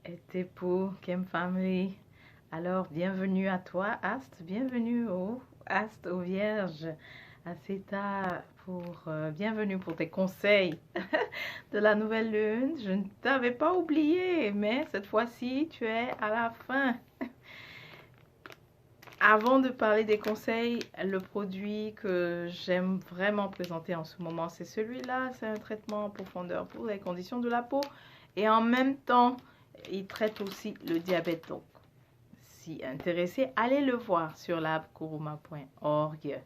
Et t'es pour Kem Family. Alors, bienvenue à toi, Ast. Bienvenue au Ast, aux Vierges. À Theta bienvenue pour tes conseils de la nouvelle lune. Je ne t'avais pas oublié, mais cette fois-ci, tu es à la fin. Avant de parler des conseils, le produit que j'aime vraiment présenter en ce moment, c'est celui-là. C'est un traitement en profondeur pour les conditions de la peau. Et en même temps, il traite aussi le diabète. Donc, si intéressé, allez le voir sur labkuruma.org.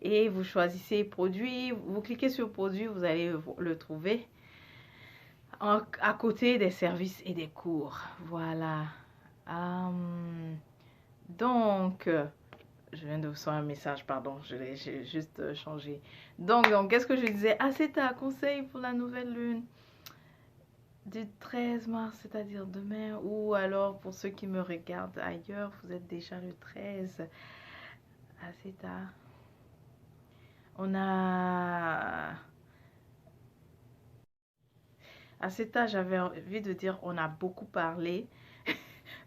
Et vous choisissez produit, vous cliquez sur produit, vous allez le trouver à côté des services et des cours. Voilà. Donc, je viens de recevoir un message, pardon, j'ai juste changé. Donc qu'est-ce que je disais? Ah, c'est un conseil pour la nouvelle lune du 13 mars, c'est-à-dire demain, ou alors pour ceux qui me regardent ailleurs, vous êtes déjà le 13. Ah, c'est tard. On a... À cet âge, j'avais envie de dire on a beaucoup parlé.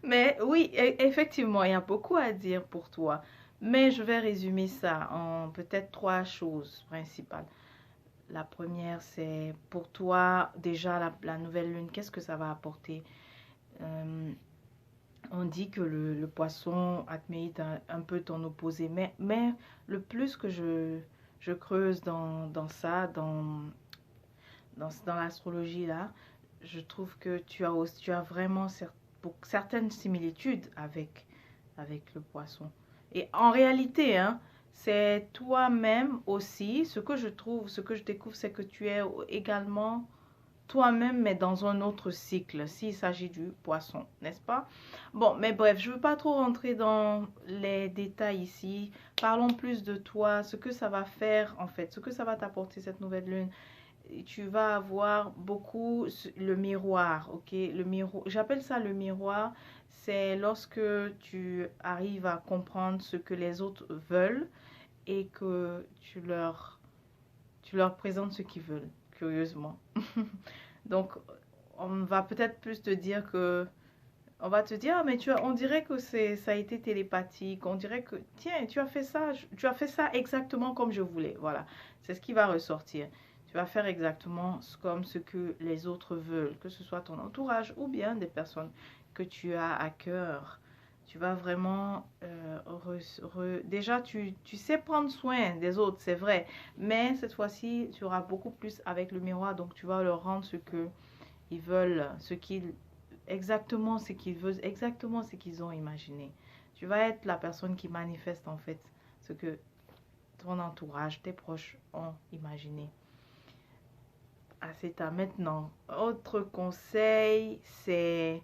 Mais oui, effectivement, il y a beaucoup à dire pour toi. Mais je vais résumer ça en peut-être trois choses principales. La première, c'est pour toi, déjà, la nouvelle lune, qu'est-ce que ça va apporter? Euh, on dit que le poisson Atméide un peu ton opposé, mais le plus que je creuse dans ça, dans l'astrologie là, je trouve que tu as vraiment certaines similitudes avec le poisson. Et en réalité, hein, c'est toi-même aussi, ce que je trouve, ce que je découvre, c'est que tu es également toi-même, mais dans un autre cycle, s'il s'agit du poisson, n'est-ce pas? Bon, mais bref, je ne veux pas trop rentrer dans les détails ici. Parlons plus de toi, ce que ça va faire en fait, ce que ça va t'apporter cette nouvelle lune. Tu vas avoir beaucoup le miroir, ok? Le miroir, j'appelle ça le miroir, c'est lorsque tu arrives à comprendre ce que les autres veulent et que tu leur présentes ce qu'ils veulent, curieusement. Donc, on va peut-être plus te dire que, on va te dire, ah, mais on dirait que ça a été télépathique, on dirait que, tiens, tu as fait ça exactement comme je voulais, voilà. C'est ce qui va ressortir. Tu vas faire exactement comme ce que les autres veulent, que ce soit ton entourage ou bien des personnes que tu as à cœur. Tu vas vraiment... déjà, tu sais prendre soin des autres, c'est vrai. Mais cette fois-ci, tu auras beaucoup plus avec le miroir. Donc, tu vas leur rendre ce que ils veulent, exactement ce qu'ils veulent, exactement ce qu'ils ont imaginé. Tu vas être la personne qui manifeste en fait ce que ton entourage, tes proches ont imaginé. Ah, c'est à maintenant. Autre conseil, c'est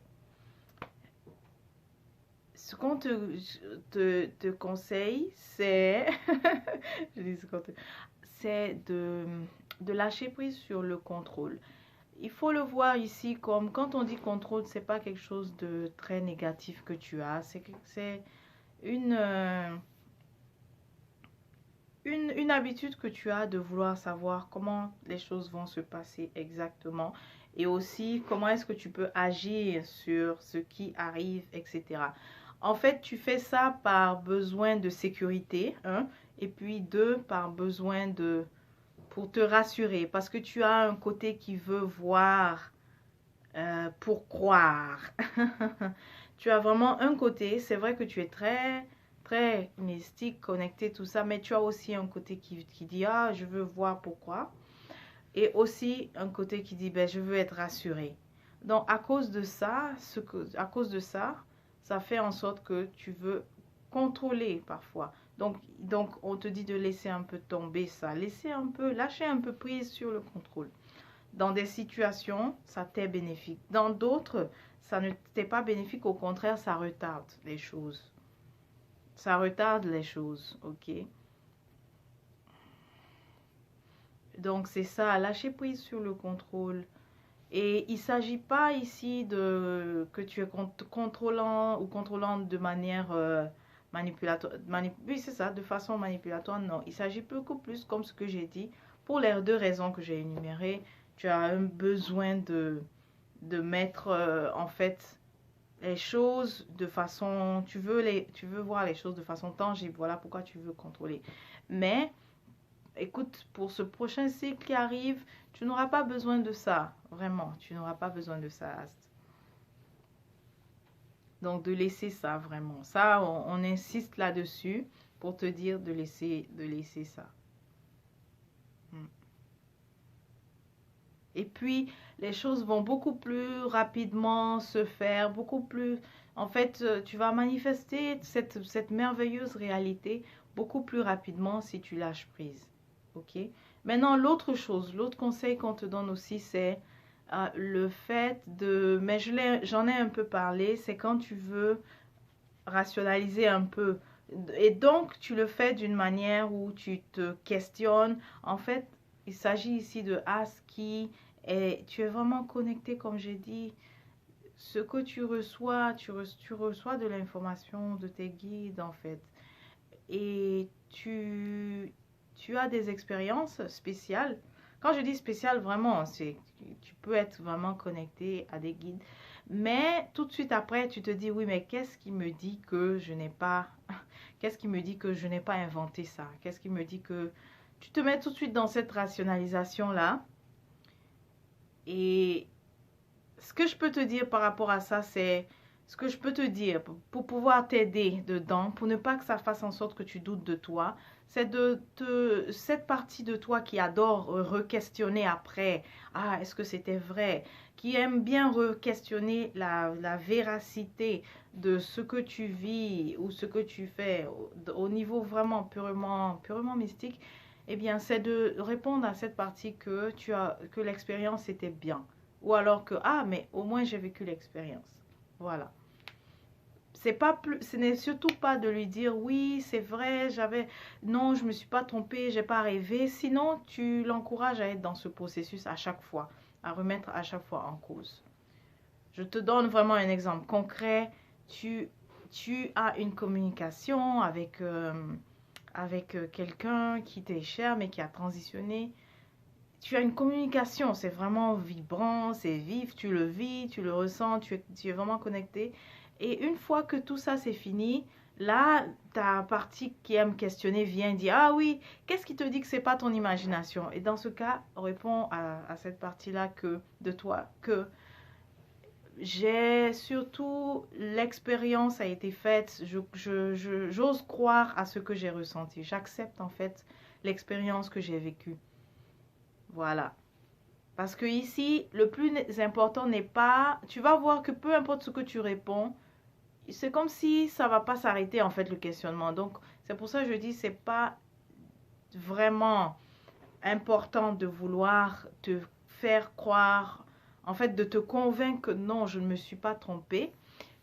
ce qu'on te conseille, c'est je dis ce qu'on te... c'est de lâcher prise sur le contrôle. Il faut le voir ici comme quand on dit contrôle, c'est pas quelque chose de très négatif que tu as. C'est une, euh, une habitude que tu as de vouloir savoir comment les choses vont se passer exactement et aussi comment est-ce que tu peux agir sur ce qui arrive, etc. En fait, tu fais ça par besoin de sécurité, hein, et puis deux, par besoin de... pour te rassurer, parce que tu as un côté qui veut voir pour croire. Tu as vraiment un côté, c'est vrai que tu es très mystique, connecté, tout ça, mais tu as aussi un côté qui dit, ah, je veux voir pourquoi. Et aussi un côté qui dit, ben, je veux être rassuré. Donc, à cause de ça, à cause de ça, ça fait en sorte que tu veux contrôler parfois. Donc, on te dit de laisser un peu tomber ça, laisser un peu, lâcher un peu prise sur le contrôle. Dans des situations, ça t'est bénéfique. Dans d'autres, ça ne t'est pas bénéfique. Au contraire, ça retarde les choses. Ça retarde les choses, ok? Donc, c'est ça, lâcher prise sur le contrôle. Et il ne s'agit pas ici de que tu es contrôlant ou contrôlante de manière manipulatoire. Oui, c'est ça, de façon manipulatoire, non. Il s'agit beaucoup plus, comme ce que j'ai dit, pour les deux raisons que j'ai énumérées. Tu as un besoin mettre en fait les choses de façon, tu veux voir les choses de façon tangible, voilà pourquoi tu veux contrôler. Mais écoute, pour ce prochain cycle qui arrive, tu n'auras pas besoin de ça, vraiment, tu n'auras pas besoin de ça, Astre. Donc de laisser ça vraiment, ça on insiste là-dessus pour te dire de laisser ça. Et puis, les choses vont beaucoup plus rapidement se faire, beaucoup plus... En fait, tu vas manifester cette merveilleuse réalité beaucoup plus rapidement si tu lâches prise. OK? Maintenant, l'autre chose, l'autre conseil qu'on te donne aussi, c'est le fait de... Mais j'en ai un peu parlé, c'est quand tu veux rationaliser un peu. Et donc, tu le fais d'une manière où tu te questionnes. En fait, il s'agit ici de As qui est, tu es vraiment connecté, comme j'ai dit. Ce que tu reçois, tu reçois de l'information de tes guides, en fait. Et tu as des expériences spéciales. Quand je dis spéciales, vraiment, c'est tu peux être vraiment connecté à des guides. Mais tout de suite après, tu te dis, oui, mais qu'est-ce qui me dit que je n'ai pas... Qu'est-ce qui me dit que je n'ai pas inventé ça? Qu'est-ce qui me dit que... Tu te mets tout de suite dans cette rationalisation-là. Et ce que je peux te dire par rapport à ça, c'est... Ce que je peux te dire pour pouvoir t'aider dedans, pour ne pas que ça fasse en sorte que tu doutes de toi, c'est cette partie de toi qui adore re-questionner après. Ah, est-ce que c'était vrai? Qui aime bien re-questionner la véracité de ce que tu vis ou ce que tu fais au niveau vraiment purement mystique. Eh bien, c'est de répondre à cette partie que l'expérience était bien. Ou alors que, ah, mais au moins j'ai vécu l'expérience. Voilà. C'est pas plus, ce n'est surtout pas de lui dire oui, c'est vrai, non, je me suis pas trompée, j'ai pas rêvé. Sinon, tu l'encourages à être dans ce processus à chaque fois, à remettre à chaque fois en cause. Je te donne vraiment un exemple concret. Tu, tu as une communication avec quelqu'un qui t'est cher mais qui a transitionné. Tu as une communication, c'est vraiment vibrant, c'est vif, tu le vis, tu le ressens, tu es vraiment connecté. Et une fois que tout ça c'est fini, là, ta partie qui aime questionner vient dire, ah oui, qu'est-ce qui te dit que c'est pas ton imagination? Et dans ce cas, réponds à cette partie-là de toi, que j'ai surtout, l'expérience a été faite, j'ose croire à ce que j'ai ressenti. J'accepte en fait l'expérience que j'ai vécue. Voilà. Parce que ici, le plus important n'est pas... Tu vas voir que peu importe ce que tu réponds, c'est comme si ça va pas s'arrêter en fait le questionnement. Donc, c'est pour ça que je dis, c'est pas vraiment important de vouloir te faire croire, en fait, de te convaincre que non, je ne me suis pas trompée,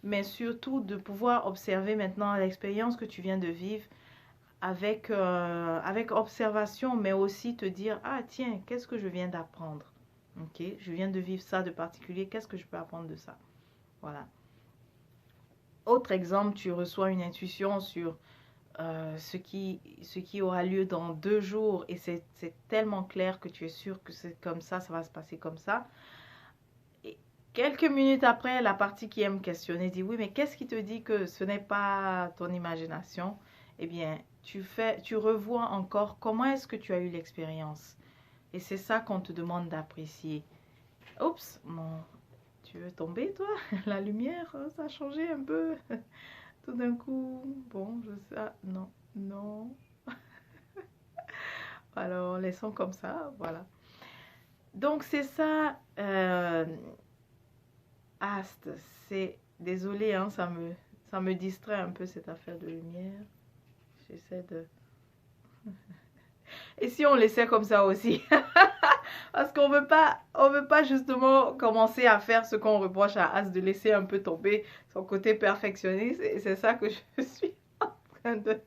mais surtout de pouvoir observer maintenant l'expérience que tu viens de vivre avec observation, mais aussi te dire, ah tiens, qu'est-ce que je viens d'apprendre? Ok, je viens de vivre ça de particulier, qu'est-ce que je peux apprendre de ça? Voilà. Autre exemple, tu reçois une intuition sur ce qui aura lieu dans 2 jours et c'est tellement clair que tu es sûr que c'est comme ça va se passer comme ça. Et quelques minutes après, la partie qui aime questionner dit, oui, mais qu'est-ce qui te dit que ce n'est pas ton imagination? Eh bien, tu revois encore comment est-ce que tu as eu l'expérience. Et c'est ça qu'on te demande d'apprécier. Oups, tu veux tomber, toi? La lumière, ça a changé un peu. Tout d'un coup, bon, je sais, non, non. Alors, laissons comme ça, voilà. Donc, c'est ça, Ast, c'est, désolé, hein, ça me distrait un peu cette affaire de lumière. J'essaie de... Et si on laissait comme ça aussi? Parce on veut pas justement commencer à faire ce qu'on reproche à As de laisser un peu tomber son côté perfectionniste. Et c'est ça que je suis en train de...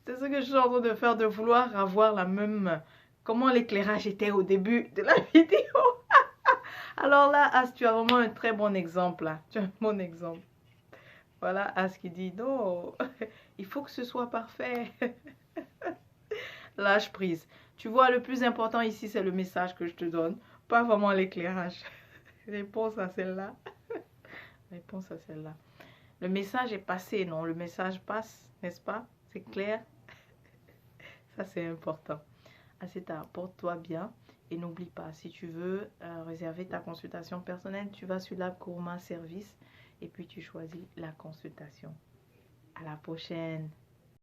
C'est ce que je suis en train de faire, de vouloir avoir la même... Comment l'éclairage était au début de la vidéo. Alors là, As, tu as vraiment un très bon exemple. Là. Tu as un bon exemple. Voilà, As qui dit, non, il faut que ce soit parfait. Lâche prise. Tu vois, le plus important ici, c'est le message que je te donne, pas vraiment l'éclairage. Réponse à celle-là. Réponse à celle-là. Le message est passé, non? Le message passe, n'est-ce pas? C'est clair? Ça, c'est important. Assez tard, porte-toi bien. Et n'oublie pas, si tu veux réserver ta consultation personnelle, tu vas sur l'app Kurma Service et puis tu choisis la consultation. À la prochaine.